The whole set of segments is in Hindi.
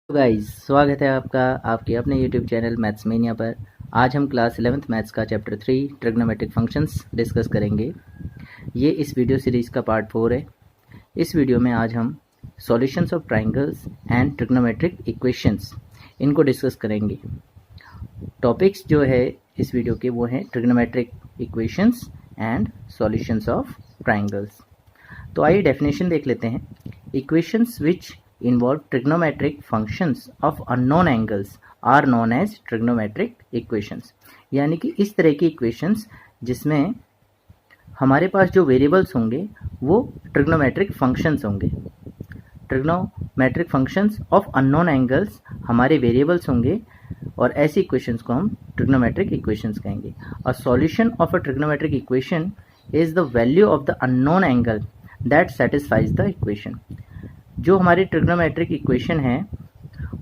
गाइस, स्वागत है आपका आपके अपने YouTube चैनल मैथ्स मेनिया पर। आज हम क्लास 11th मैथ्स का चैप्टर 3 ट्रिग्नोमेट्रिक फंक्शंस डिस्कस करेंगे। ये इस वीडियो सीरीज़ का पार्ट 4 है। इस वीडियो में आज हम solutions of triangles and trigonometric equations इनको डिस्कस करेंगे। टॉपिक्स जो है इस वीडियो के वो हैं trigonometric equations and solutions of triangles. तो आइए डेफिनेशन देख लेते हैं। Equations which involve trigonometric functions of unknown angles are known as trigonometric equations। यानी कि इस तरह की equations जिसमें हमारे पास जो वेरिएबल्स होंगे वो ट्रिग्नोमेट्रिक फंक्शंस होंगे। Trigonometric functions of unknown angles हमारे वेरिएबल्स होंगे और ऐसी इक्वेशंस को हम ट्रिग्नोमेट्रिक इक्वेशंस कहेंगे। A solution of a trigonometric equation is the value of the unknown angle that satisfies the equation. जो हमारी ट्रिग्नोमेट्रिक इक्वेशन है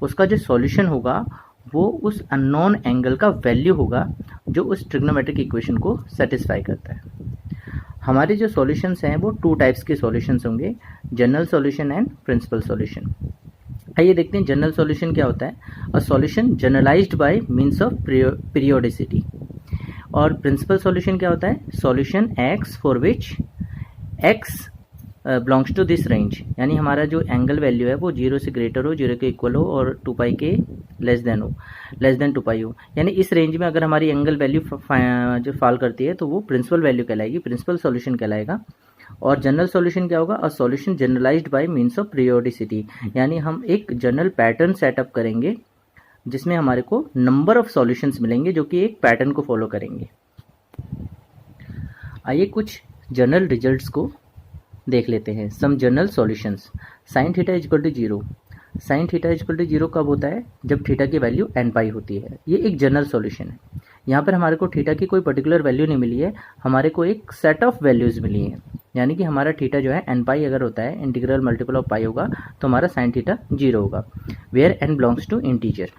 उसका जो सॉल्यूशन होगा वो उस अननोन एंगल का वैल्यू होगा जो उस ट्रिग्नोमेट्रिक इक्वेशन को सेटिस्फाई करता है। हमारे जो सॉल्यूशंस हैं वो टू टाइप्स के सॉल्यूशंस होंगे, general solution and principal solution. आइए देखते हैं जनरल सॉल्यूशन क्या होता है। A solution generalized by means of periodicity. और प्रिंसिपल सॉल्यूशन क्या होता है? Solution x for which x belongs to this range, यानी हमारा जो एंगल वैल्यू है वो 0 से ग्रेटर हो, 0 के इक्वल हो और 2 पाई के लेस देन 2 पाई हो। यानी इस रेंज में अगर हमारी एंगल वैल्यू जो फॉल करती है तो वो प्रिंसिपल वैल्यू कहलाएगी, प्रिंसिपल सॉल्यूशन कहलाएगा। और जनरल सॉल्यूशन क्या होगा? A solution generalized by means of periodicity, यानी हम एक जनरल पैटर्न सेटअप करेंगे जिसमें हमारे को नंबर ऑफ सॉल्यूशंस मिलेंगे जो कि एक पैटर्न को फॉलो करेंगे। आइए कुछ जनरल रिजल्ट्स को देख लेते हैं। Some general solutions. Sine theta is equal to 0। Sine theta is equal to 0 कब होता है? जब थीटा की वैल्यू एन पाई होती है। ये एक जनरल सॉल्यूशन है। यहाँ पर हमारे को थीटा की कोई पर्टिकुलर वैल्यू नहीं मिली है, हमारे को एक सेट ऑफ वैल्यूज मिली है। यानी कि हमारा थीटा जो है एन पाई अगर होता है, इंटीग्रल मल्टीपल ऑफ पाई होगा तो हमारा साइन थीटा 0 होगा, where n belongs to integer.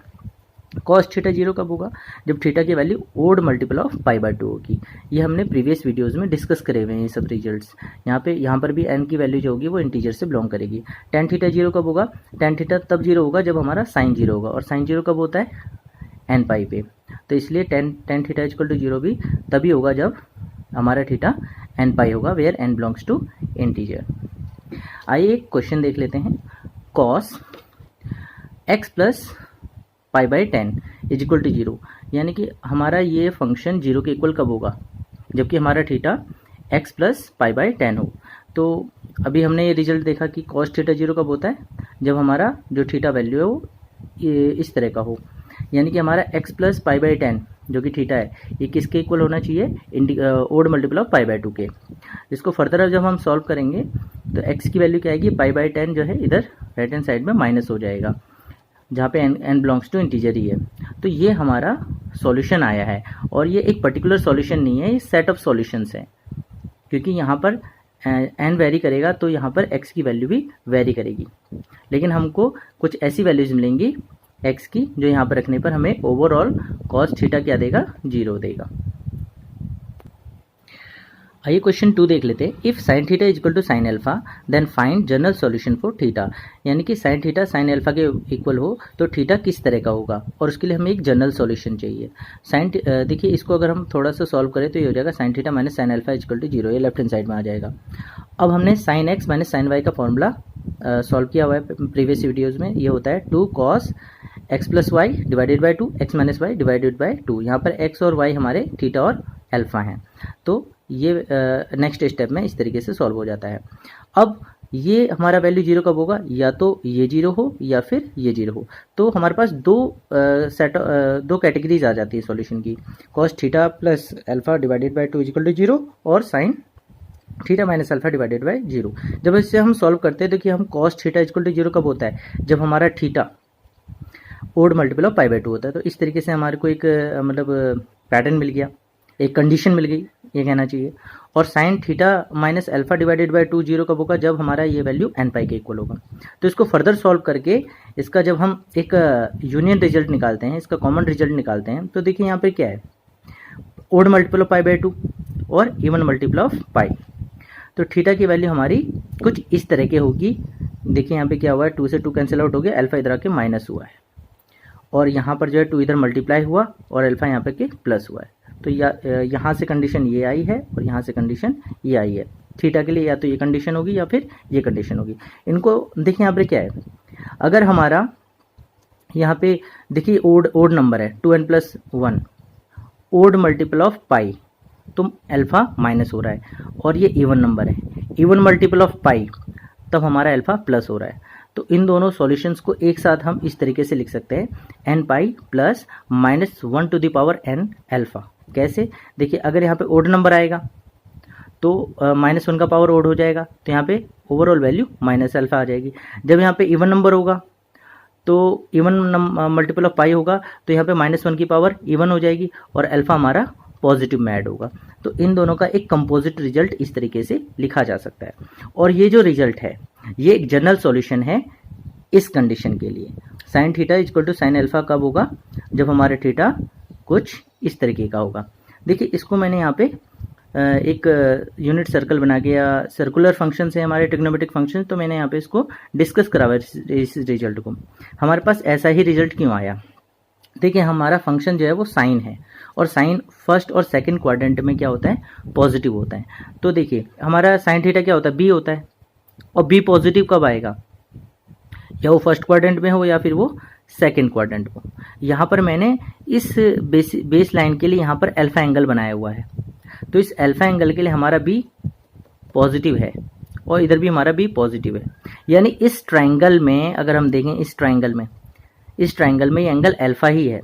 Cos theta 0 कब होगा? जब थीटा की value odd multiple of pi by 2 होगी। ये हमने प्रीवियस वीडियोस में डिस्कस करे हुए हैं ये सब रिजल्ट्स। यहाँ पर भी एन की वैल्यू जो होगी वो इंटीजर से बिलोंग करेगी। टेन थीटा 0 कब होगा? टेन थीटा तब 0 होगा जब हमारा साइन 0 होगा, और साइन 0 कब होता है? एन पाई पे। तो इसलिए टेन थीटा इक्वल टू 0 भी तभी होगा जब हमारा थीटा एन पाई होगा, where n belongs to integer. आइए एक क्वेश्चन देख लेते हैं। Cos x plus pi by 10 is equal to 0, यानी कि हमारा ये फंक्शन 0 के इक्वल कब होगा? जबकि हमारा theta x plus pi by 10 हो। तो अभी हमने ये रिजल्ट देखा कि cos थीटा 0 कब होता है? जब हमारा जो थीटा वैल्यू है वो इस तरह का हो, यानी कि हमारा x प्लस पाई बाई 10 जो कि थीटा है ये किसके इक्वल होना चाहिए? Odd multiple of pi by 2 के। इसको फर्दर जब हम सॉल्व करेंगे तो x की वैल्यू क्या आएगी? पाई बाई 10 जो है इधर राइट हैंड साइड में माइनस हो जाएगा, जहाँ पे n बिलोंग्स टू इंटीजर ही है। तो ये हमारा सॉल्यूशन आया है, और ये एक पर्टिकुलर सॉल्यूशन नहीं है, ये सेट ऑफ सॉल्यूशंस है। क्योंकि यहाँ पर n वेरी करेगा तो यहाँ पर x की वैल्यू भी वेरी करेगी, लेकिन हमको कुछ ऐसी वैल्यूज मिलेंगी x की जो यहाँ पर रखने पर हमें ओवरऑल कॉस थीटा क्या देगा? 0 देगा। आइए क्वेश्चन 2 देख लेते हैं। If sine theta is equal to sine alpha then find general solution for theta. यानी कि साइन थीटा साइन अल्फा के इक्वल हो तो थीटा किस तरह का होगा, और उसके लिए हमें एक जनरल सॉल्यूशन चाहिए। देखिए इसको अगर हम थोड़ा सा सॉल्व करें तो ये हो जाएगा sine theta minus sine alpha is equal to 0, ये लेफ्ट हैंड साइड में आ जाएगा। अब हमने sine x minus sine y का फॉर्मूला सॉल्व किया हुआ है प्रीवियस वीडियोज़ में। ये होता है 2 cos x plus y divided by 2 x minus y divided by 2। यहाँ पर एक्स और वाई हमारे थीटा और अल्फा हैं, तो ये नेक्स्ट स्टेप में इस तरीके से सॉल्व हो जाता है। अब ये हमारा वैल्यू 0 कब होगा? या तो ये 0 हो या फिर ये 0 हो। तो हमारे पास दो कैटेगरीज आ जाती है सॉल्यूशन की, cos theta plus alpha divided by 2 is equal to 0 और sine theta minus alpha divided by 0। जब इससे हम सॉल्व करते हैं, देखिए हम कॉस थीटा इक्वल टू 0 कब होता है? जब हमारा theta odd multiple of pi by 2 होता है। तो इस तरीके से हमारे को एक मतलब पैटर्न मिल गया, एक कंडीशन मिल गई, ये कहना चाहिए। और sine theta minus alpha divided by 2 0 कब होगा? जब हमारा ये वैल्यू एन पाई के इक्वल होगा। तो इसको फर्दर सॉल्व करके इसका जब हम एक यूनियन रिजल्ट निकालते हैं, इसका कॉमन रिजल्ट निकालते हैं, तो देखिए यहाँ पे क्या है? Odd multiple of pi by 2 और इवन मल्टीपल ऑफ पाई। तो थीटा की वैल्यू हमारी कुछ इस तरह की होगी, देखिए यहाँ पे क्या हुआ है, 2 से 2 कैंसिल आउट हो गया, अल्फा इधर आके माइनस हुआ है, और यहाँ पर जो है 2 इधर मल्टीप्लाई हुआ और अल्फा यहाँ पे के प्लस हुआ है। तो यहाँ से कंडीशन ये आई है और यहाँ से कंडीशन ये आई है। थीटा के लिए या तो ये कंडीशन होगी या फिर ये कंडीशन होगी। इनको देखिए यहाँ पर क्या है, अगर हमारा यहाँ पे देखिए ओड नंबर है 2n+1, ओड मल्टीपल ऑफ पाई, तो अल्फा माइनस हो रहा है, और ये इवन नंबर है, इवन मल्टीपल ऑफ पाई, तब हमारा अल्फा प्लस हो रहा है। तो इन दोनों सॉल्यूशंस को एक साथ हम इस तरीके से लिख सकते हैं, n pi plus -1 to the power n alpha. कैसे, देखिए अगर यहाँ पे ओड नंबर आएगा तो -1 का पावर ओड हो जाएगा, तो यहाँ पे ओवरऑल वैल्यू माइनस अल्फा आ जाएगी। जब यहाँ पे इवन नंबर होगा तो इवन मल्टीपल ऑफ पाई होगा, तो यहाँ पे -1 की पावर इवन हो जाएगी और अल्फा हमारा पॉजिटिव में ऐड होगा। तो इन दोनों का एक कंपोजिट रिजल्ट इस तरीके से लिखा जा सकता है। और ये जो रिजल्ट है ये एक जनरल सॉल्यूशन है इस कंडीशन के लिए। Sine theta equal to sine alpha कब होगा, जब हमारे थीटा कुछ इस तरीके का होगा। देखिए इसको मैंने यहाँ पे एक यूनिट सर्कल बना के, या सर्कुलर फंक्शन है हमारे ट्रिग्नोमेट्रिक फंक्शन, तो मैंने यहाँ पे इसको डिस्कस करा हुआ इस रिजल्ट को। हमारे पास ऐसा ही रिजल्ट क्यों आया, देखिए हमारा फंक्शन जो है वो साइन है, और साइन फर्स्ट और सेकंड क्वाड्रेंट में क्या होता है, पॉजिटिव होता है। तो देखिए हमारा साइन थीटा क्या होता है, बी होता है, और बी पॉजिटिव कब आएगा, या वो फर्स्ट क्वाड्रेंट में हो या फिर वो सेकंड क्वाड्रेंट में। यहाँ पर मैंने इस बेस लाइन के लिए यहाँ पर अल्फा एंगल बनाया हुआ है, तो इस अल्फा एंगल के लिए हमारा बी पॉजिटिव है और इधर भी हमारा बी पॉजिटिव है। यानी इस ट्राइंगल में अगर हम देखें, इस ट्राइंगल में ये एंगल अल्फा ही है।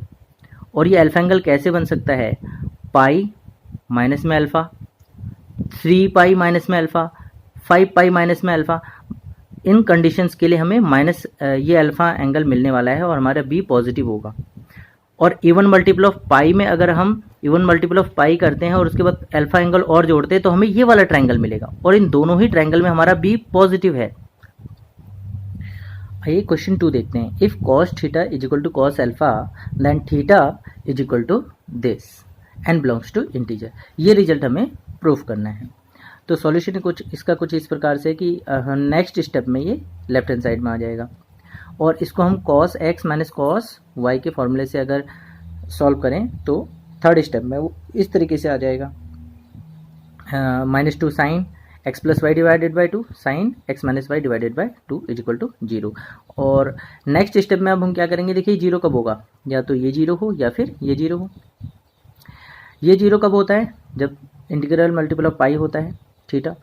और ये अल्फा एंगल कैसे बन सकता है, पाई माइनस में अल्फा, 3 पाई माइनस में अल्फा, 5 पाई माइनस में अल्फा। इन कंडीशंस के लिए हमें माइनस ये अल्फा एंगल मिलने वाला है और हमारा बी पॉजिटिव होगा। और इवन मल्टीपल ऑफ पाई में अगर हम इवन मल्टीपल ऑफ पाई करते हैं और उसके बाद अल्फा एंगल और जोड़ते हैं तो हमें ये वाला ट्रायंगल मिलेगा, और इन दोनों ही ट्रायंगल में हमारा बी पॉजिटिव है। आइए क्वेश्चन 2 देखते हैं। If cos theta is equal to cos alpha then theta is equal to this and belongs to integer. ये रिजल्ट हमें प्रूफ करना है। तो सॉल्यूशन इसका कुछ इस प्रकार से कि नेक्स्ट स्टेप में ये लेफ्ट हैंड साइड में आ जाएगा, और इसको हम cos x minus cos y के फॉर्मूले से अगर सॉल्व करें तो थर्ड स्टेप में वो इस तरीके से आ जाएगा, -2 sine x plus y divided by 2 sine x minus y divided by 2 is equal to 0। और नेक्स्ट स्टेप में अब हम क्या करेंगे, देखिए 0 कब होगा, या तो ये 0 हो या फिर ये 0 हो। ये 0 कब होता है, जब इंटीग्रल मल्टीपल ऑफ पाई होता है थीटा,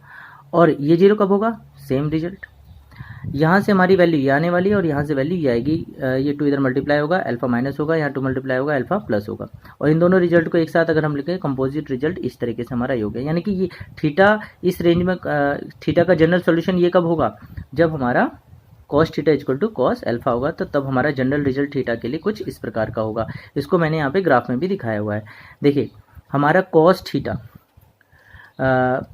और ये 0 कब होगा, सेम रिजल्ट। यहाँ से हमारी वैल्यू ये आने वाली है और यहाँ से वैल्यू ये आएगी, ये 2 इधर मल्टीप्लाई होगा, अल्फा माइनस होगा, यहाँ 2 मल्टीप्लाई होगा, अल्फा प्लस होगा। और इन दोनों रिजल्ट को एक साथ अगर हम लिखें, कंपोजिट रिजल्ट इस तरीके से हमारा योग है। यानी कि ये थीटा इस रेंज में, थीटा का जनरल सॉल्यूशन ये कब होगा, जब हमारा cos theta equal to cos alpha होगा, तो तब हमारा जनरल रिजल्ट थीटा के लिए कुछ इस प्रकार का होगा। इसको मैंने यहाँ पे ग्राफ में भी दिखाया हुआ है। देखिए हमारा cos थीटा,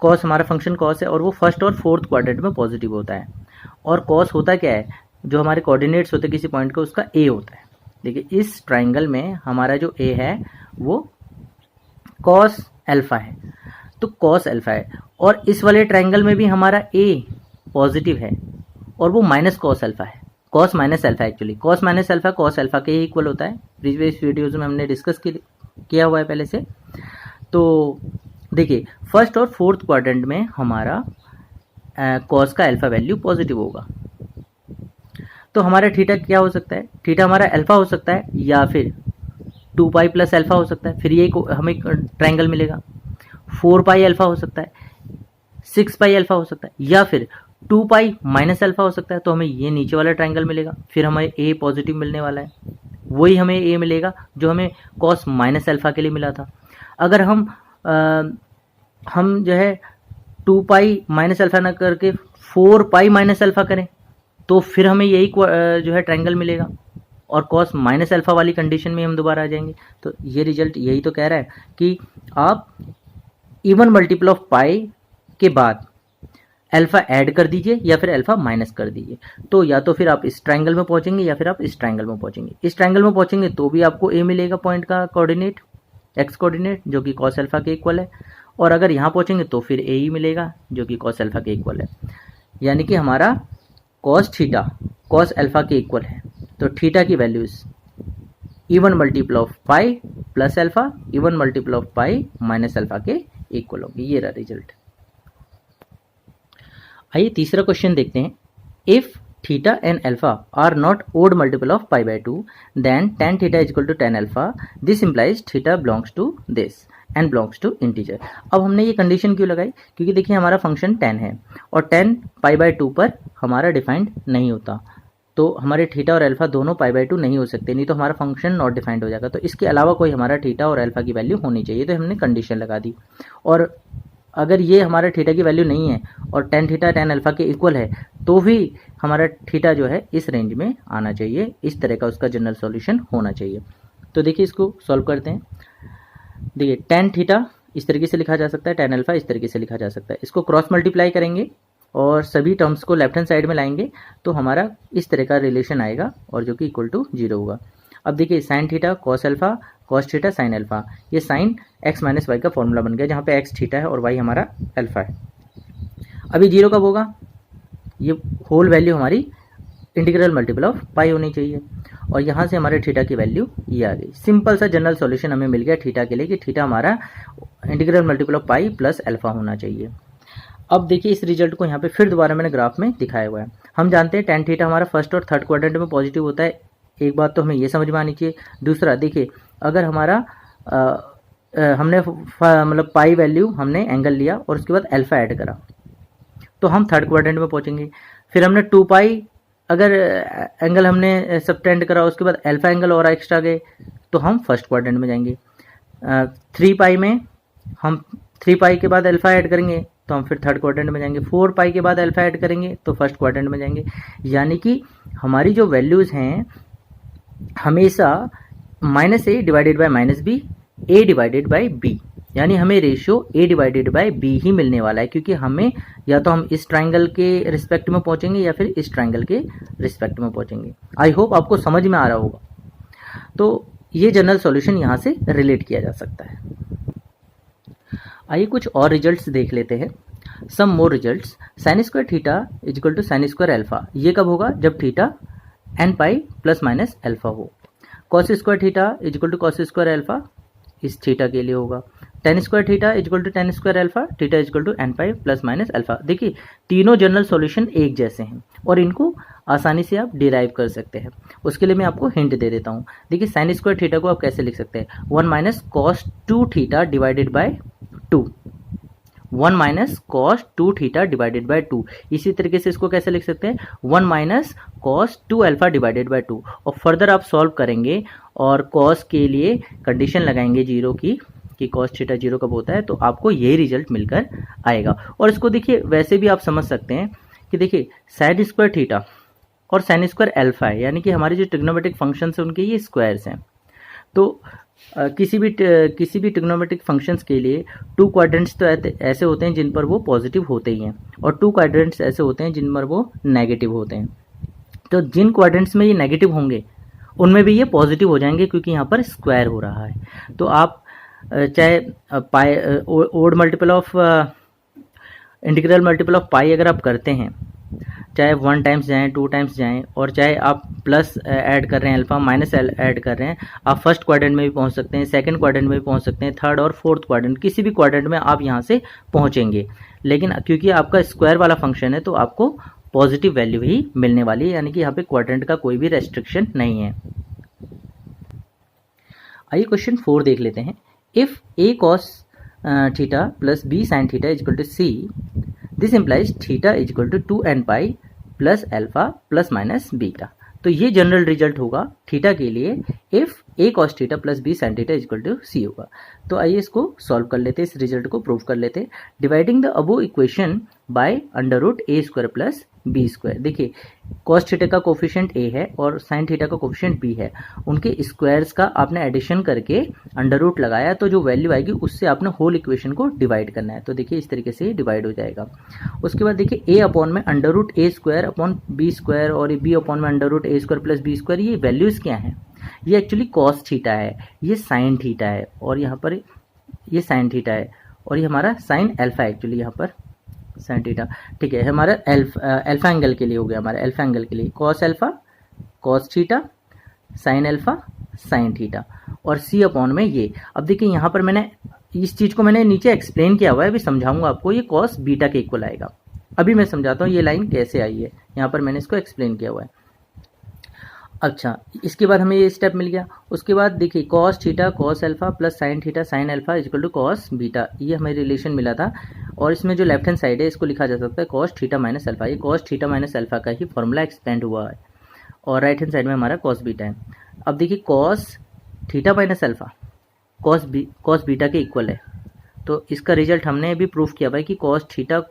cos हमारा फंक्शन cos है और वो फर्स्ट और फोर्थ क्वाड्रेंट में पॉजिटिव होता है। और cos होता क्या है, जो हमारे कोऑर्डिनेट्स होते हैं किसी पॉइंट का, उसका a होता है। देखिए इस ट्राइंगल में हमारा जो a है वो cos अल्फा है, तो cos अल्फा है, और इस वाले ट्राइंगल में भी हमारा a पॉजिटिव है और वो माइनस cos अल्फा है, cos minus alpha. Actually cos minus alpha cos alpha के ही इक्वल होता है, प्रीवियस वीडियोज में हमने डिस्कस किया हुआ है पहले से। तो देखिए फर्स्ट और फोर्थ क्वाड्रेंट में हमारा cos का अल्फा वैल्यू पॉजिटिव होगा, तो हमारा थीटा क्या हो सकता है, थीटा हमारा अल्फा हो सकता है या फिर 2 पाई प्लस अल्फा हो सकता है, फिर ये हमें ट्रायंगल मिलेगा। 4 पाई अल्फा हो सकता है, 6 पाई अल्फा हो सकता है, या फिर 2 पाई माइनस अल्फा हो सकता है, तो हमें ये नीचे वाला ट्रायंगल मिलेगा। फिर हमें a पॉजिटिव मिलने वाला है, वही हमें a मिलेगा जो हमें cos माइनस अल्फा के लिए मिला था। अगर हम जो है 2 पाई माइनस अल्फा ना करके 4 पाई माइनस अल्फा करें, तो फिर हमें यही जो है ट्रायंगल मिलेगा, और cos माइनस अल्फा वाली कंडीशन में हम दोबारा आ जाएंगे। तो ये रिजल्ट यही तो कह रहा है कि आप इवन मल्टीपल ऑफ पाई के बाद अल्फा ऐड कर दीजिए या फिर अल्फा माइनस कर दीजिए, तो या तो फिर आप इस ट्रायंगल में पहुंचेंगे या फिर आप इस ट्रायंगल में पहुंचेंगे। इस ट्रायंगल में पहुंचेंगे तो भी आपको a मिलेगा, पॉइंट का कोऑर्डिनेट x कोऑर्डिनेट जो कि cos अल्फा के इक्वल है, और अगर यहाँ पहुंचेंगे तो फिर a ही मिलेगा जो कि cos अल्फा के इक्वल है। यानी कि हमारा कॉस थीटा कॉस अल्फा के इक्वल है, तो थीटा की values even multiple of pi plus alpha even multiple of pi minus alpha के इक्वल होंगे। ये रहा रिजल्ट। आइए तीसरा क्वेश्चन देखते हैं। If theta and alpha are not odd multiple of pi by 2 then tan theta is equal to tan alpha, this implies theta belongs to this and belongs to integer. अब हमने ये कंडीशन क्यों लगाई, क्योंकि देखिए हमारा फंक्शन tan है और tan पाई बाय 2 पर हमारा डिफाइंड नहीं होता, तो हमारे थीटा और अल्फा दोनों पाई बाय 2 नहीं हो सकते, नहीं तो हमारा फंक्शन नॉट डिफाइंड हो जाएगा। तो इसके अलावा कोई हमारा थीटा और अल्फा की वैल्यू होनी चाहिए, तो हमने कंडीशन लगा दी। और अगर ये हमारा थीटा की वैल्यू नहीं है और tan थीटा tan अल्फा के इक्वल है, तो भी हमारा थीटा जो है इस रेंज में आना चाहिए, इस तरह का उसका जनरल सॉल्यूशन होना चाहिए। तो देखिए इसको सॉल्व करते हैं। देखिए tan थीटा इस तरीके से लिखा जा सकता है, tan अल्फा इस तरीके से लिखा जा सकता है। इसको क्रॉस मल्टीप्लाई करेंगे और सभी टर्म्स को लेफ्ट हैंड साइड में लाएंगे तो हमारा इस तरह का रिलेशन आएगा और जो कि इक्वल टू 0 होगा। अब देखिए sine theta cos alpha cos theta sine alpha, ये साइन x माइनस वाई का फॉर्मूला बन गया, जहाँ पे x थीटा है और y हमारा अल्फा है। अभी 0 कब होगा, ये होल वैल्यू हमारी इंटीग्रल मल्टीपल ऑफ पाई होनी चाहिए और यहाँ से हमारे थीटा की वैल्यू ये आ गई। सिंपल सा जनरल सॉल्यूशन हमें मिल गया थीटा के लिए कि थीटा हमारा integral multiple of pi plus alpha होना चाहिए। अब देखिए इस रिजल्ट को यहाँ पे फिर दोबारा मैंने ग्राफ में दिखाया हुआ है। हम जानते हैं tan थीटा हमारा फर्स्ट और थर्ड क्वाड्रेंट में पॉजिटिव होता है, एक बात तो हमें ये समझ में आनी चाहिए। दूसरा देखिए अगर हमारा हमने मतलब पाई वैल्यू हमने एंगल लिया और उसके बाद अल्फा ऐड करा तो हम थर्ड क्वाड्रेंट में पहुंचेंगे। फिर हमने 2 पाई अगर एंगल हमने सबटेंड करा उसके बाद अल्फा एंगल और एक्स्ट्रा गए तो हम फर्स्ट क्वाड्रेंट में जाएंगे। 3 पाई में हम 3 पाई के बाद अल्फा ऐड करेंगे तो हम फिर थर्ड क्वाड्रेंट में जाएंगे। 4 पाई के बाद अल्फा ऐड करेंगे तो फर्स्ट क्वाड्रेंट में जाएंगे। यानी कि हमारी जो वैल्यूज हैं हमेशा -a divided by -b a divided by b, यानी हमें ratio a divided by b ही मिलने वाला है, क्योंकि हमें या तो हम इस ट्राइंगल के रिस्पेक्ट में पहुंचेंगे या फिर इस ट्राइंगल के रिस्पेक्ट में पहुंचेंगे। आई होप आपको समझ में आ रहा होगा। तो ये जनरल सॉल्यूशन यहाँ से रिलेट किया जा सकता है। आइए कुछ और रिजल्ट्स देख लेते हैं। Some more results. Sine square theta is equal to sine square alpha, ये कब होगा, जब theta n pi plus minus alpha हो। Cos square theta is equal to cos square alpha, इस थीटा के लिए होगा। tan square theta is equal to tan square alpha, theta is equal to n pi plus minus alpha. देखिए तीनों जनरल सॉल्यूशन एक जैसे हैं और इनको आसानी से आप डिराइव कर सकते हैं। उसके लिए मैं आपको हिंट दे देता हूँ। देखिए साइन स्क्वायर थीटा को आप कैसे लिख सकते हैं, 1 minus cos 2 theta divided by 2, 1 minus cos 2 theta divided by 2। इसी तरीके से इसको कैसे लिख सकते हैं, 1 minus cos 2 alpha divided by 2। और फर्दर आप सॉल्व करेंगे और कॉस के लिए कंडीशन लगाएंगे 0 की कि कॉस थीटा 0 कब होता है, तो आपको यही रिजल्ट मिलकर आएगा। और इसको देखिए वैसे भी आप समझ सकते हैं कि देखिए साइन स्क्वायर थीटा और साइन स्क्वायर अल्फा है, यानी कि हमारे जो ट्रिग्नोमेट्रिक फंक्शंस हैं उनके ये स्क्वायर्स हैं। तो किसी भी ट्रिग्नोमेट्रिक फंक्शंस के लिए 2 क्वाड्रेंट्स तो ऐसे होते हैं जिन पर वो पॉजिटिव होते ही हैं और 2 क्वाड्रेंट्स ऐसे होते हैं जिन पर वो नेगेटिव होते हैं। तो जिन क्वाड्रेंट्स में ये नेगेटिव होंगे उनमें भी ये पॉजिटिव हो जाएंगे, क्योंकि यहाँ पर स्क्वायर हो रहा है। तो आप चाहे pi odd multiple of integral multiple of pi अगर आप करते हैं, चाहे 1 टाइम्स जाएं 2 टाइम्स जाएं, और चाहे आप प्लस ऐड कर रहे हैं अल्फा माइनस ऐड कर रहे हैं, आप फर्स्ट क्वाड्रेंट में भी पहुंच सकते हैं, सेकंड क्वाड्रेंट में भी पहुंच सकते हैं, थर्ड और फोर्थ क्वाड्रेंट, किसी भी क्वाड्रेंट में आप यहां से पहुंचेंगे। लेकिन क्योंकि आपका स्क्वायर वाला फंक्शन है तो आपको पॉजिटिव वैल्यू ही मिलने वाली है, यानी कि यहाँ पे क्वाड्रेंट का कोई भी रेस्ट्रिक्शन नहीं है। आइए क्वेश्चन 4 देख लेते हैं। If a cos theta plus b sin theta is equal to c, this implies theta is equal to 2n pi plus alpha plus minus beta. तो ये जनरल रिजल्ट होगा थीटा के लिए if a cos theta plus b sin theta is equal to c होगा। तो आइए इसको सॉल्व कर लेते हैं, इस रिजल्ट को प्रूव कर लेते हैं। Dividing the above equation by under root a square plus b square. देखिए cos थीटा का कोफिशिएंट a है और sin थीटा का कोफिशिएंट b है, उनके स्क्वायर्स का आपने एडिशन करके अंडर रूट लगाया तो जो वैल्यू आएगी उससे आपने होल इक्वेशन को डिवाइड करना है। तो देखिए इस तरीके से डिवाइड हो जाएगा। उसके बाद देखिए a अपॉन में under root a square upon b square और b अपॉन में under root a square plus b square, ये वैल्यूज क्या हैं, ये एक्चुअली cos थीटा है, ये sin थीटा है और यहाँ पर ये sin थीटा है और ये हमारा sin अल्फा एक्चुअली यहाँ पर साइन थीटा। ठीक है, हमारा अल्फा एंगल के लिए हो गया, हमारा अल्फा एंगल के लिए cos alpha cos theta sine alpha sine theta और सी अपॉन में ये। अब देखिए यहाँ पर मैंने इस चीज़ को मैंने नीचे एक्सप्लेन किया हुआ है, अभी समझाऊंगा आपको। ये कॉस बीटा के इक्वल आएगा। अभी मैं समझाता हूँ ये लाइन कैसे आई है, यहाँ पर मैंने इसको एक्सप्लेन किया हुआ है। अच्छा, इसके बाद हमें ये स्टेप मिल गया। उसके बाद देखिए cos theta cos alpha plus sine theta sine alpha equal to cos beta, ये हमें रिलेशन मिला था। और इसमें जो लेफ्ट हैंड साइड है इसको लिखा जा सकता है कॉस थीटा माइनस अल्फा। ये कॉस थीटा माइनस अल्फा का ही फॉर्मूला एक्सपेंड हुआ है और राइट हैंड साइड में हमारा कॉस बीटा है। अब देखिए cos theta minus alpha cos beta के इक्वल है। तो इसका रिजल्ट हमने अभी प्रूफ किया भाई कि कॉस थीटा,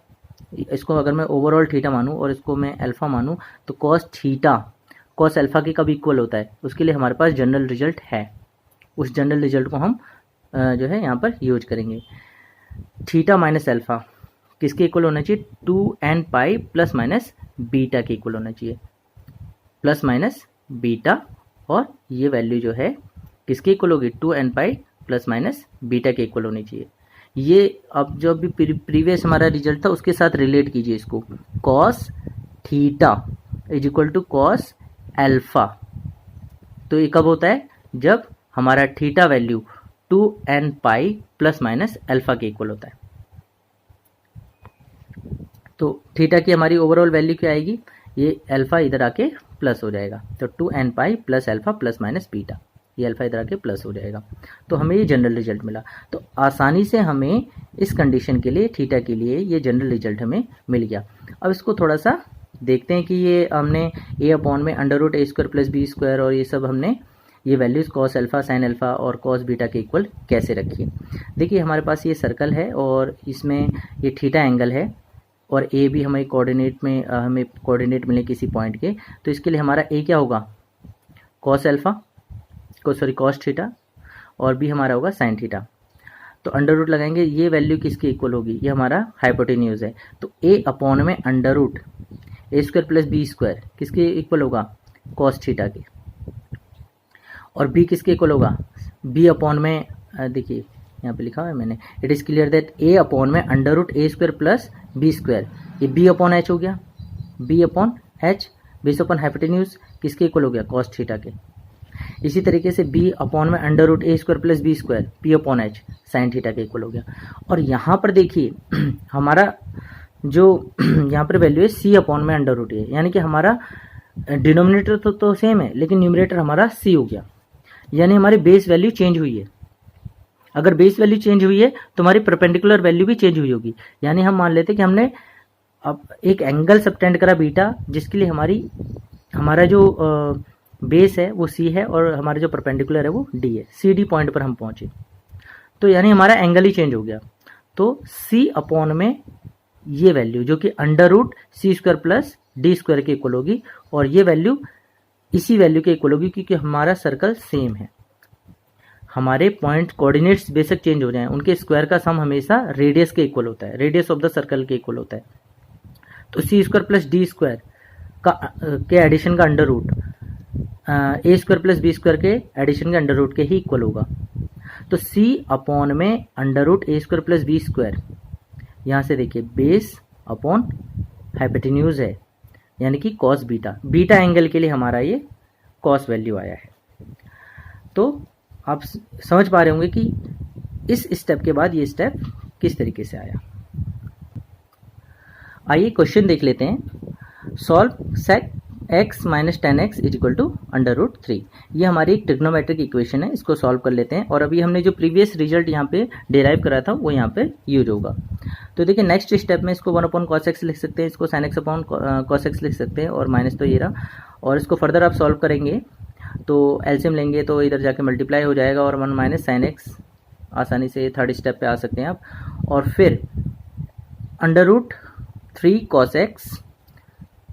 इसको अगर मैं ओवरऑल थीटा मानूँ और इसको मैं अल्फा मानूँ तो कॉस थीटा कॉस अल्फा के कब इक्वल होता है, उसके लिए हमारे पास जनरल रिजल्ट है। उस जनरल रिजल्ट को हम जो है यहाँ पर यूज करेंगे। थीटा माइनस अल्फा किसके इक्वल होना चाहिए, 2n pi plus minus beta के इक्वल होना चाहिए, प्लस माइनस बीटा। और ये वैल्यू जो है किसके इक्वल होगी, 2n pi plus minus beta के इक्वल होनी चाहिए। ये अब जो अभी प्रीवियस हमारा रिजल्ट था उसके साथ रिलेट कीजिए इसको, cos theta is equal to cos alpha. तो ये कब होता है, जब हमारा theta value 2n pi plus minus alpha के इक्वल होता है। तो थीटा की हमारी ओवरऑल वैल्यू क्या आएगी, ये अल्फा इधर आके प्लस हो जाएगा, तो 2n pi plus alpha plus minus beta, ये अल्फा इधर आके प्लस हो जाएगा। तो हमें ये जनरल रिजल्ट मिला। तो आसानी से हमें इस कंडीशन के लिए थीटा के लिए ये जनरल रिजल्ट हमें मिल गया। अब इसको थोड़ा सा देखते हैं कि ये हमने ए अपॉन में under root a square plus b square और ये सब हमने ये values cos alpha sine alpha और कॉस बीटा के इक्वल कैसे रखी है। देखिए हमारे पास ये सर्कल है और इसमें ये थीटा एंगल है और ए भी हमें कोऑर्डिनेट में हमें कोऑर्डिनेट मिले किसी पॉइंट के। तो इसके लिए हमारा ए क्या होगा, कॉस अल्फा कॉस थीटा और बी हमारा होगा साइन थीटा। तो अंडर रूट लगाएंगे, ये वैल्यू किसके इक्वल होगी, ये हमारा हाइपोटेन्यूज है। तो ए अपॉन में under root a square plus b square किसके इक्वल होगा, कॉस थीटा के। और बी किसके इक्वल होगा, बी अपॉन में देखिए यहाँ पे लिखा हुआ है मैंने, it is clear that a upon में under root a square plus b square, ये बी अपॉन एच हो गया, b upon h base upon hypotenuse किसके इक्वल हो गया, कॉस थीटा के। इसी तरीके से बी अपॉन में under root a square plus b square p upon h sine theta के इक्वल हो गया। और यहाँ पर देखिए हमारा जो यहाँ पर वैल्यू है सी अपॉन में अंडर रूट ए, यानी कि हमारा डिनोमिनेटर तो सेम है लेकिन न्यूमरेटर हमारा सी हो गया, यानी हमारी बेस वैल्यू चेंज हुई है। अगर बेस वैल्यू चेंज हुई है तो हमारी परपेंडिकुलर वैल्यू भी चेंज हुई होगी। यानी हम मान लेते हैं कि हमने अब एक एंगल सबटेंड करा बीटा, जिसके लिए हमारा जो बेस है वो सी है और हमारा जो परपेंडिकुलर है वो डी है। सी डी पॉइंट पर हम पहुंचे तो यानी हमारा एंगल ही चेंज हो गया। तो सी अपॉन में ये वैल्यू जो कि अंडर रूट सी स्क्वायर प्लस डी स्क्वायर के इक्वल होगी और ये वैल्यू इसी वैल्यू के इक्वल होगी, क्योंकि हमारा सर्कल सेम है। हमारे पॉइंट कोऑर्डिनेट्स बेशक चेंज हो जाएं, उनके स्क्वायर का सम हमेशा रेडियस के इक्वल होता है, रेडियस ऑफ द सर्कल के इक्वल होता है। तो सी स्क्वायर प्लस डी स्क्वायर के एडिशन का under root a square plus b square के एडिशन के अंडर रूट के ही इक्वल होगा। तो सी अपॉन में under root a square plus b square, यहाँ से देखिए बेस अपॉन हाइपोटेन्यूज है, यानी कि कॉस बीटा, बीटा एंगल के लिए हमारा ये कॉस वैल्यू आया है। तो आप समझ पा रहे होंगे कि इस स्टेप के बाद ये स्टेप किस तरीके से आया। आइए क्वेश्चन देख लेते हैं। Solve sec x minus 10x is equal to under root 3। ये हमारी एक ट्रिग्नोमेट्रिक इक्वेशन है, इसको सॉल्व कर लेते हैं। और अभी हमने जो प्रीवियस रिजल्ट यहाँ पे डेराइव करा था वो यहाँ पे यूज होगा। तो देखिए नेक्स्ट स्टेप में इसको 1 अपॉन कॉस एक्स लिख सकते हैं, इसको sine x upon cos x लिख सकते हैं और माइनस तो ये रहा। और इसको फर्दर आप सॉल्व करेंगे तो एलसीएम लेंगे तो इधर जाके मल्टीप्लाई हो जाएगा और 1 माइनस साइन एक्स, आसानी से थर्ड स्टेप पे आ सकते हैं आप। और फिर under root 3 cos x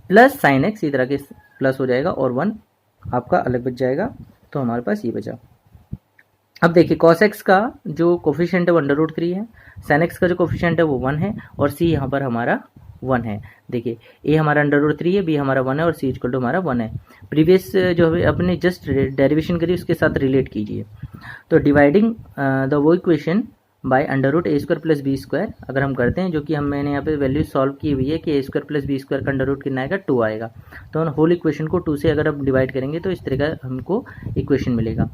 plus sine x, इधर आके प्लस हो जाएगा और 1 आपका अलग बच जाएगा। तो हमारे पास ये बचा। अब देखिए कॉस एक्स का जो कोफिशिएंट है वो अंडर रूट 3 है, साइन एक्स का जो कोफिशिएंट है वो 1 है और सी यहाँ पर हमारा 1 है। देखिए ए हमारा अंडर रूट 3 है, बी हमारा 1 है और सी इक्वल टू हमारा 1 है। प्रीवियस जो अपने जस्ट डेरिवेशन करी उसके साथ रिलेट कीजिए। तो डिवाइडिंग द वो equation by under root a square plus b square अगर हम करते हैं, जो कि मैंने यहाँ पे वैल्यू सॉल्व की हुई है कि ए स्क्वायर प्लस बी स्क्वायर का अंडर रूट कितना आएगा, 2 आएगा। तो हम होल इक्वेशन को 2 से अगर हम डिवाइड करेंगे तो इस तरह का हमको इक्वेशन मिलेगा।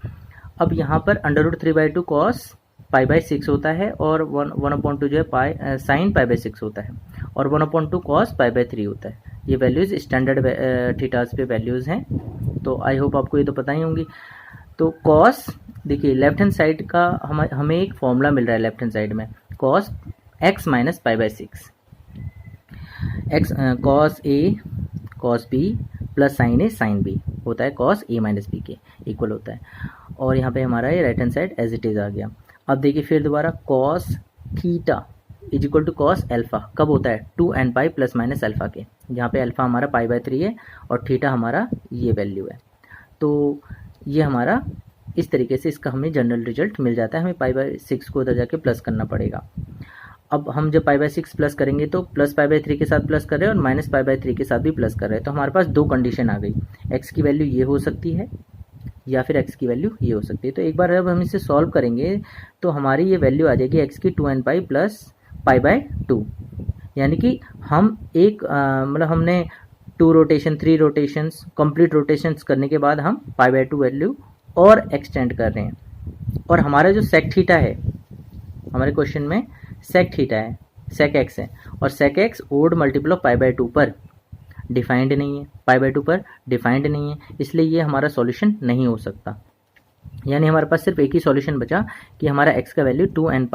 अब यहाँ पर अंडर रूट 3/2 कॉस π/6 होता है और 1/2 जो है साइन π/6 होता है और 1/2 कॉस π/3 होता है। ये वैल्यूज़ स्टैंडर्ड थीटास पे वैल्यूज़ हैं, तो आई होप आपको ये तो पता ही होंगी। तो कॉस देखिए लेफ्ट हैंड साइड का हमें एक फॉर्मूला मिल रहा है लेफ्ट हैंड साइड में, cos x minus π/6 x cos a cos b plus sine a sine b होता है कॉस ए माइनस बी के इक्वल होता है। और यहाँ पे हमारा ये right hand side as it is आ गया। अब देखिए फिर दोबारा cos theta is equal to cos alpha कब होता है, 2n प्लस माइनस अल्फा के, जहाँ पे अल्फा हमारा π/3 है और थीटा हमारा ये वैल्यू है। तो ये हमारा इस तरीके से इसका हमें जनरल रिजल्ट मिल जाता है। हमें π/6 को उधर जाके प्लस करना पड़ेगा। अब हम जब π/6 प्लस करेंगे तो प्लस π/3 के साथ प्लस कर रहे हैं और माइनस π/3 के साथ भी प्लस कर रहे हैं। तो हमारे पास दो कंडीशन आ गई, x की वैल्यू ये हो सकती है या फिर x की वैल्यू ये हो सकती है। तो एक बार जब हम इसे सॉल्व करेंगे तो हमारी ये वैल्यू आ जाएगी x की 2n प्लस π/2, यानी कि हम एक मतलब हमने 2 रोटेशन 3 रोटेशंस कंप्लीट रोटेशंस करने के बाद हम π/2 वैल्यू और एक्सटेंड कर रहे हैं। और हमारा जो सेक थीटा है हमारे क्वेश्चन में सेक थीटा है, सेक एक्स है और sec x odd multiple of π/2 पर डिफाइंड नहीं है, π/2 पर डिफाइंड नहीं है, इसलिए ये हमारा सॉल्यूशन नहीं हो सकता। यानी हमारे पास सिर्फ एक ही सॉल्यूशन बचा कि हमारा x का वैल्यू 2n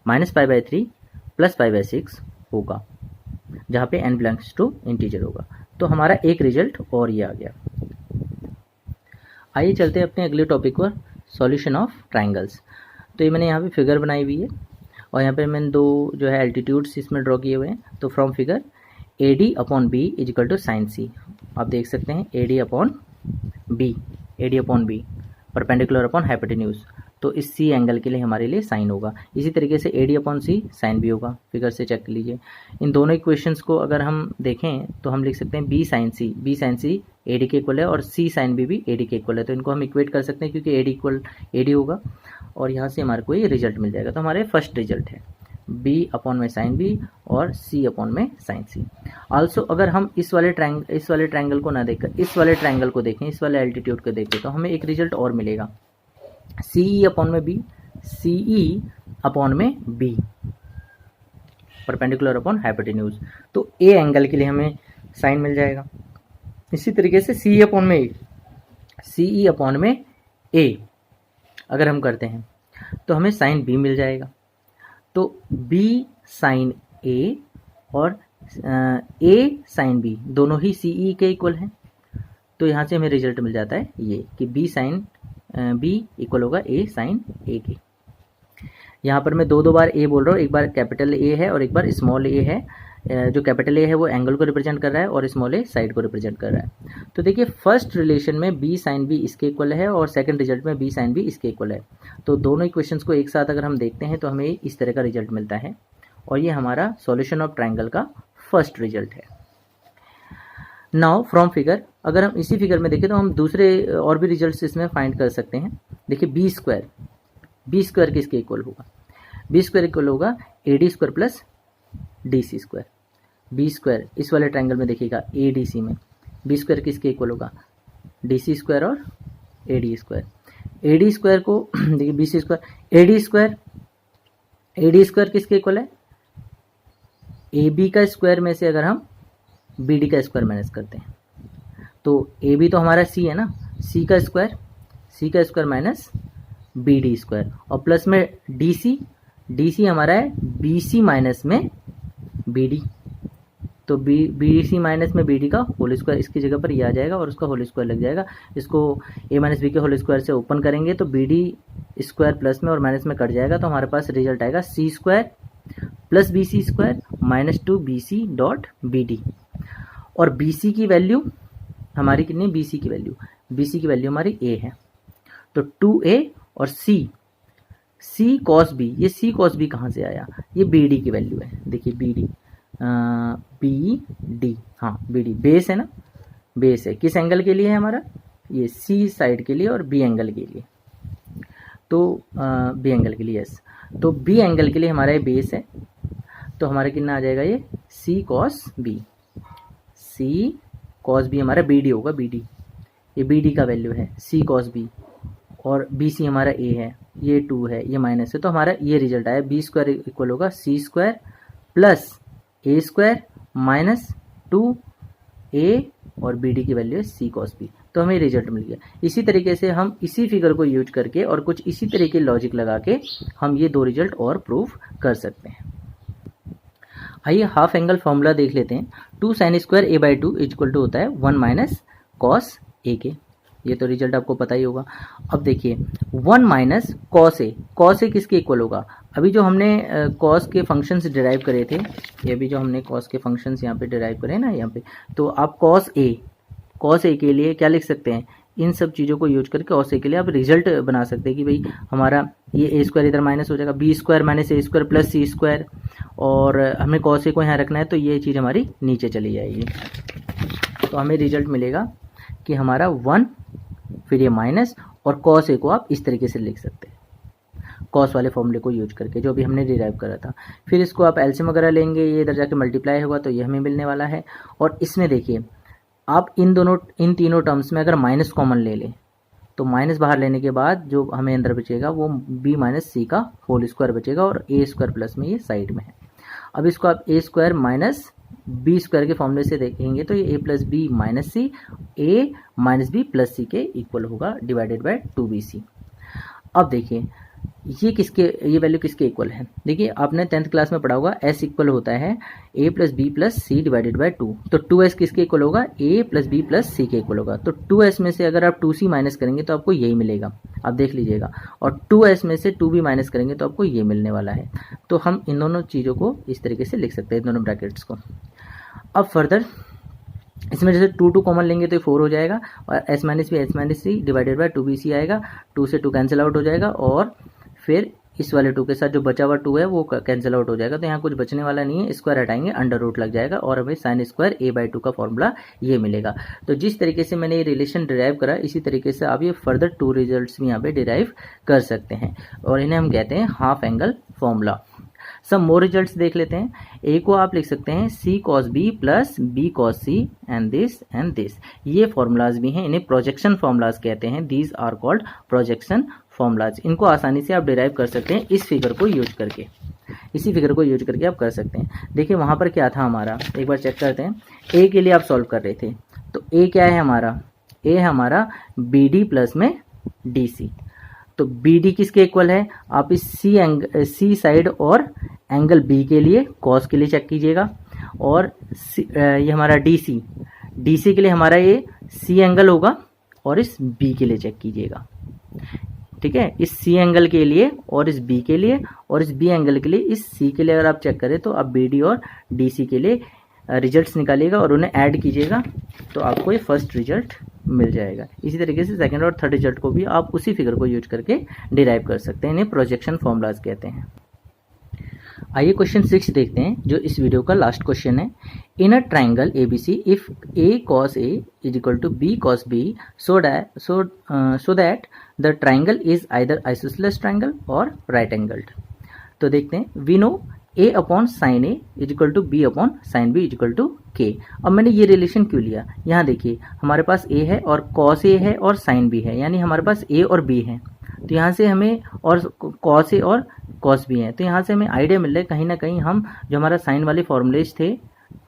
माइनस π/3 प्लस π/6 होगा, जहाँ पे n बिलोंग्स टू इंटीजर होगा। तो हमारा एक रिजल्ट और ये आ गया। आइए चलते हैं अपने अगले टॉपिक पर, सॉल्यूशन ऑफ ट्राइंगल्स। तो ये मैंने यहाँ पे फिगर बनाई हुई है और यहाँ पे मैंने दो जो है एल्टीट्यूड्स इसमें ड्रॉ किए हुए हैं। तो from figure AD upon b is equal to sine c, आप देख सकते हैं AD upon b perpendicular upon hypotenuse, तो इस सी एंगल के लिए हमारे लिए साइन होगा। इसी तरीके से AD अपॉन सी साइन बी होगा, फिगर से चेक कर लीजिए। इन दोनों इक्वेशंस को अगर हम देखें तो हम लिख सकते हैं बी साइन सी AD के इक्वल है और सी साइन बी भी AD के इक्वल है। तो इनको हम इक्वेट कर सकते हैं क्योंकि AD इक्वल AD होगा और यहाँ से हमारे को ये रिजल्ट मिल जाएगा। तो हमारे फर्स्ट रिजल्ट है b अपॉन में साइन बी और c अपॉन में साइन सी। आल्सो अगर हम इस वाले ट्रायंगल को ना देखकर इस वाले ट्रायंगल को देखें, इस वाले एल्टीट्यूड को देखें, तो हमें एक रिजल्ट और मिलेगा, CE अपॉन में b, CE अपॉन में b परपेंडिकुलर अपॉन हाइपोटेन्यूज। तो a एंगल के लिए हमें साइन मिल जाएगा। इसी तरीके से CE अपॉन में a, CE अपॉन में a अगर हम करते हैं तो हमें साइन b मिल जाएगा। तो b साइन a और a साइन b दोनों ही CE के इक्वल हैं। तो यहाँ से हमें रिजल्ट मिल जाता है ये कि b साइन b इक्वल होगा a साइन a के। यहाँ पर मैं दो बार a बोल रहा हूँ, एक बार कैपिटल A है और एक बार स्मॉल a है। जो कैपिटल A है वो एंगल को रिप्रेजेंट कर रहा है और स्मॉल a साइड को रिप्रेजेंट कर रहा है। तो देखिए फर्स्ट रिलेशन में b साइन b इसके इक्वल है और सेकंड रिजल्ट में b साइन b इसके इक्वल है। तो दोनों इक्वेशंस को एक साथ अगर हम देखते हैं तो हमें इस तरह का रिजल्ट मिलता है और ये हमारा सॉल्यूशन ऑफ ट्रायंगल का फर्स्ट रिजल्ट है। नाउ फ्रॉम फिगर अगर हम इसी फिगर में देखें तो हम दूसरे और भी रिजल्ट्स इसमें फाइंड कर सकते हैं। देखिए बी स्क्वायर किसके इक्वल होगा, बी स्क्वायर इक्वल होगा AD square plus DC square. B square इस वाले ट्रायंगल में देखिएगा ADC में बी स्क्वायर किसके इक्वल होगा, DC स्क्वायर और AD स्क्वायर। AD स्क्वायर को देखिए BC स्क्वायर AD स्क्वायर किसके इक्वल है, AB का स्क्वायर में से अगर हम BD का स्क्वायर माइनस करते हैं तो AB तो हमारा C है ना, C का स्क्वायर माइनस BD स्क्वायर और प्लस में DC हमारा है BC माइनस में BD। तो BC माइनस में BD का होल स्क्वायर इसकी जगह पर ये आ जाएगा और उसका होल स्क्वायर लग जाएगा। इसको A माइनस बी के होल स्क्वायर से ओपन करेंगे तो BD स्क्वायर प्लस में और माइनस में कट जाएगा। तो हमारे पास रिजल्ट आएगा C square plus BC square minus 2BC dot BD। और BC की वैल्यू हमारी कितनी, BC की वैल्यू हमारी A है। तो 2A और C cos B, ये C cos B कहाँ से आया, ये BD की वैल्यू है। देखिए BD, हाँ BD बेस है ना, बेस है किस एंगल के लिए है हमारा, ये C साइड के लिए और B एंगल के लिए। तो B एंगल के लिए यस। तो बी एंगल के लिए हमारा ये बेस है, तो हमारा कितना आ जाएगा ये सी कॉस बी। सी कॉस बी हमारा बी डी होगा, बी डी, ये बी डी का वैल्यू है सी कॉस बी, और बी सी हमारा ए है, ये 2 है, ये माइनस है, तो हमारा ये रिजल्ट आया बी स्क्वायर इक्वल होगा सी स्क्वायर प्लस ए स्क्वायर माइनस 2 ए, और बी डी की वैल्यू है सी कॉस बी। तो हमें रिजल्ट मिल गया। इसी तरीके से हम इसी फिगर को यूज करके और कुछ इसी तरह के लॉजिक लगा के हम ये 2 रिजल्ट और प्रूव कर सकते हैं। आइए हाफ एंगल फॉर्मूला देख लेते हैं। 2 sine square a by 2 equal to होता है 1 माइनस कॉस ए के। ये तो रिजल्ट आपको पता ही होगा। अब देखिए 1 माइनस कॉस ए किसके इक्वल होगा? अभी जो हमने कॉस के फंक्शंस डिराइव करे थे, ये भी जो हमने कॉस के फंक्शंस यहाँ पे डिराइव करे ना यहाँ पे, तो आप कॉस ए के लिए क्या लिख सकते हैं? इन सब चीज़ों को यूज करके कॉस ए के लिए आप रिजल्ट बना सकते हैं कि भाई हमारा ये ए स्क्वायर इधर माइनस हो जाएगा, बी स्क्वायर माइनस ए स्क्वायर प्लस सी स्क्वायर, और हमें कॉस ए को यहाँ रखना है तो ये चीज़ हमारी नीचे चली जाएगी। तो हमें रिजल्ट मिलेगा कि हमारा 1 फिर ये माइनस, और कॉस ए को आप इस तरीके से लिख सकते हैं कॉस वाले फॉर्मूले को यूज करके जो भी हमने डिराइव करा था। फिर इसको आप एलसीएम वगैरह लेंगे, ये इधर जाके मल्टीप्लाई होगा तो ये हमें मिलने वाला है। और इसमें देखिए आप इन तीनों टर्म्स में अगर माइनस कॉमन ले लें तो माइनस बाहर लेने के बाद जो हमें अंदर बचेगा वो बी माइनस सी का होल स्क्वायर बचेगा, और ए स्क्वायर प्लस में ये साइड में है। अब इसको आप ए स्क्वायर माइनस बी स्क्वायर के फॉर्मूले से देखेंगे तो ये ए प्लस बी माइनस सी, ए माइनस बी प्लस सी के इक्वल होगा डिवाइडेड बाय 2bc। अब देखिए ये वैल्यू किसके इक्वल है? देखिए आपने 10th क्लास में पढ़ा होगा s इक्वल होता है a plus b plus c divided by 2। तो 2s किसके इक्वल होगा? a plus b plus c के इक्वल होगा। तो 2s में से अगर आप 2c माइनस करेंगे तो आपको यही मिलेगा, आप देख लीजिएगा। और 2s में से 2b माइनस करेंगे तो आपको ये मिलने वाला है। तो हम इन दोनों चीज़ों को इस तरीके से लिख सकते हैं, दोनों ब्रैकेट्स को। अब फर्दर इसमें जैसे 2 कॉमन लेंगे तो 4 हो जाएगा, और s minus c divided by 2bc आएगा, 2 से 2 कैंसिल आउट हो जाएगा, और फिर इस वाले 2 के साथ जो बचा हुआ 2 है वो कैंसिल आउट हो जाएगा। तो यहाँ कुछ बचने वाला नहीं है, स्क्वायर हटाएंगे अंडर रूट लग जाएगा, और हमें साइन स्क्वायर ए बाई 2 का फॉर्मूला ये मिलेगा। तो जिस तरीके से मैंने ये रिलेशन डिराइव करा, इसी तरीके से आप ये फर्दर 2 रिजल्ट्स भी यहाँ पे डिराइव कर सकते हैं, और इन्हें हम कहते हैं हाफ एंगल फॉर्मूला। सब मोर रिजल्ट्स देख लेते हैं। ए को आप लिख सकते हैं c cos b plus b cos c and this. ये फॉर्मूलाज भी हैं, इन्हें प्रोजेक्शन फॉर्मूलाज कहते हैं। These are called projection formulas. इनको आसानी से आप डिराइव कर सकते हैं इस फिगर को यूज करके, इसी फिगर को यूज करके आप कर सकते हैं। देखिए वहाँ पर क्या था हमारा, एक बार चेक करते हैं। ए के लिए आप सॉल्व कर रहे थे, तो ए क्या है हमारा? ए है हमारा बी डी प्लस में डी सी। तो बी डी किसके इक्वल है? आप इस सी साइड और एंगल बी के लिए कॉस के लिए चेक कीजिएगा, और ये हमारा डी सी के लिए हमारा ये सी एंगल होगा, और इस बी के लिए चेक कीजिएगा। ठीक है, इस सी एंगल के लिए और इस बी के लिए और इस बी एंगल के लिए, इस सी के लिए अगर आप चेक करें तो आप बी डी और डी सी के लिए रिजल्ट्स निकालिएगा और उन्हें ऐड कीजिएगा, तो आपको ये फर्स्ट रिजल्ट मिल जाएगा। इसी तरीके से सेकंड और थर्ड रिजल्ट को भी आप उसी फिगर को यूज करके डिराइव कर सकते हैं, इन्हें प्रोजेक्शन फॉर्मूलाज कहते हैं। आइए क्वेश्चन 6 देखते हैं, जो इस वीडियो का लास्ट क्वेश्चन है। In a triangle ABC if a cos a is equal to b cos b so that the triangle is either isosceles triangle or right angled। तो देखते हैं, we know a upon sine a is equal to b upon sine b is equal to k। अब मैंने ये रिलेशन क्यों लिया? यहाँ देखिए हमारे पास a है और cos a है और साइन b है, यानी हमारे पास a और b है। तो यहाँ से हमें, और cos a और cos b है, तो यहाँ से हमें आइडिया मिल रहा है कहीं ना कहीं हम जो हमारा साइन वाले फॉर्मूलेज थे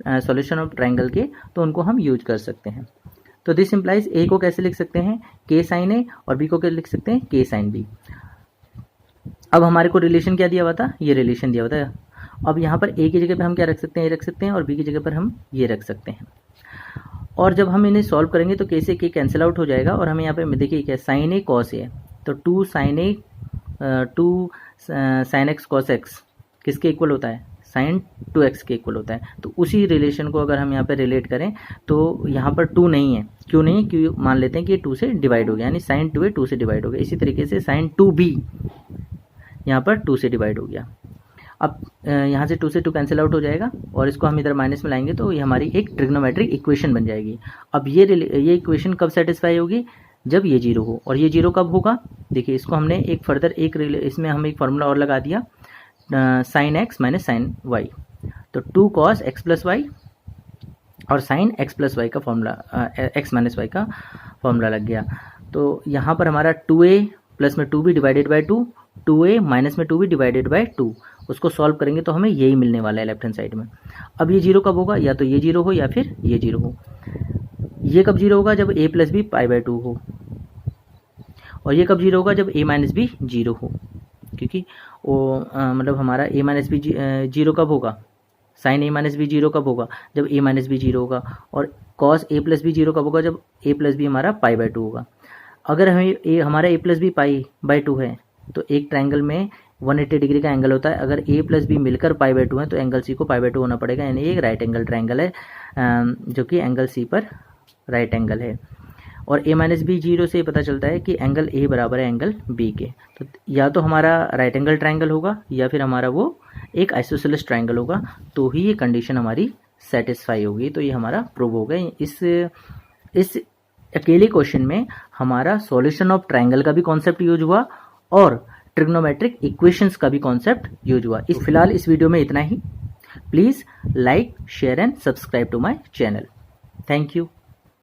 सॉल्यूशन ऑफ ट्राइंगल के, तो उनको हम यूज कर सकते हैं। तो दिस इंप्लाइज a को कैसे लिख सकते हैं? k साइन a, और b को कैसे लिख सकते हैं? k sine b। अब हमारे को रिलेशन क्या दिया हुआ था? ये रिलेशन दिया हुआ था। अब यहाँ पर a की जगह पे हम क्या रख सकते हैं? ये रख सकते हैं, और b की जगह पर हम ये रख सकते हैं। और जब हम इन्हें सॉल्व करेंगे तो k से k कैंसिल आउट हो जाएगा, और हमें यहाँ पे देखिए क्या साइन a cos a है, तो 2 साइन x cos x किसके इक्वल होता है? साइन 2x के इक्वल होता है। तो उसी रिलेशन को अगर हम यहाँ पे रिलेट करें तो यहाँ पर 2 नहीं है, क्यों नहीं? क्यों मान लेते हैं कि ये 2 से डिवाइड हो गया, यानी साइन 2 है 2 से डिवाइड हो गया। इसी तरीके से साइन 2b यहाँ पर 2 से डिवाइड हो गया। अब यहाँ से 2 से 2 कैंसिल आउट हो जाएगा, और इसको हम इधर माइनस में लाएंगे तो ये हमारी एक ट्रिग्नोमेट्रिक इक्वेशन बन जाएगी। अब ये इक्वेशन कब सेटिस्फाई होगी? जब ये 0 हो। और ये 0 कब होगा? देखिए इसको हमने एक फर्दर इसमें हम एक फार्मूला और लगा दिया, sine x minus sine y, तो 2 cos x प्लस वाई और साइन x प्लस वाई का फॉर्मूला, x माइनस वाई का फॉर्मूला लग गया। तो यहाँ पर हमारा 2a प्लस में 2b divided by 2, 2a minus में 2b डिवाइडेड बाई 2, उसको सॉल्व करेंगे तो हमें यही मिलने वाला है लेफ्ट हैंड साइड में। अब ये जीरो कब होगा, या तो ये जीरो हो या फिर ये जीरो हो। ये कब जीरो होगा, जब a plus b pi by 2 हो, और ये कब जीरो होगा, जब a माइनस बी जीरो हो, क्योंकि वो मतलब हमारा a माइनस बी जीरो कब होगा, sine a minus b zero कब होगा, जब a माइनस बी जीरो होगा, और cos a plus b zero कब होगा, जब a प्लस बी हमारा पाई बाई 2 होगा। अगर हमारा a plus b pi by 2 है तो एक ट्रायंगल में 180 डिग्री का एंगल होता है। अगर a प्लस बी मिलकर पाई बाई 2 है तो एंगल c को पाई बाई 2 होना पड़ेगा, यानी एक राइट एंगल ट्रायंगल है जो कि एंगल c पर राइट एंगल है। और a माइनस बी जीरो से पता चलता है कि एंगल a बराबर है एंगल b के। तो या तो हमारा राइट एंगल ट्रायंगल होगा या फिर हमारा वो एक आइसोसेलेस ट्रायंगल होगा, तो ही ये कंडीशन हमारी सेटिस्फाई होगी। तो ये हमारा प्रूव हो गया। इस अकेले क्वेश्चन में हमारा सॉल्यूशन ऑफ ट्रायंगल का भी कॉन्सेप्ट यूज हुआ और ट्रिग्नोमेट्रिक इक्वेशंस का भी कॉन्सेप्ट यूज हुआ। फिलहाल इस वीडियो में इतना ही। Please like, share and subscribe to my channel. Thank you.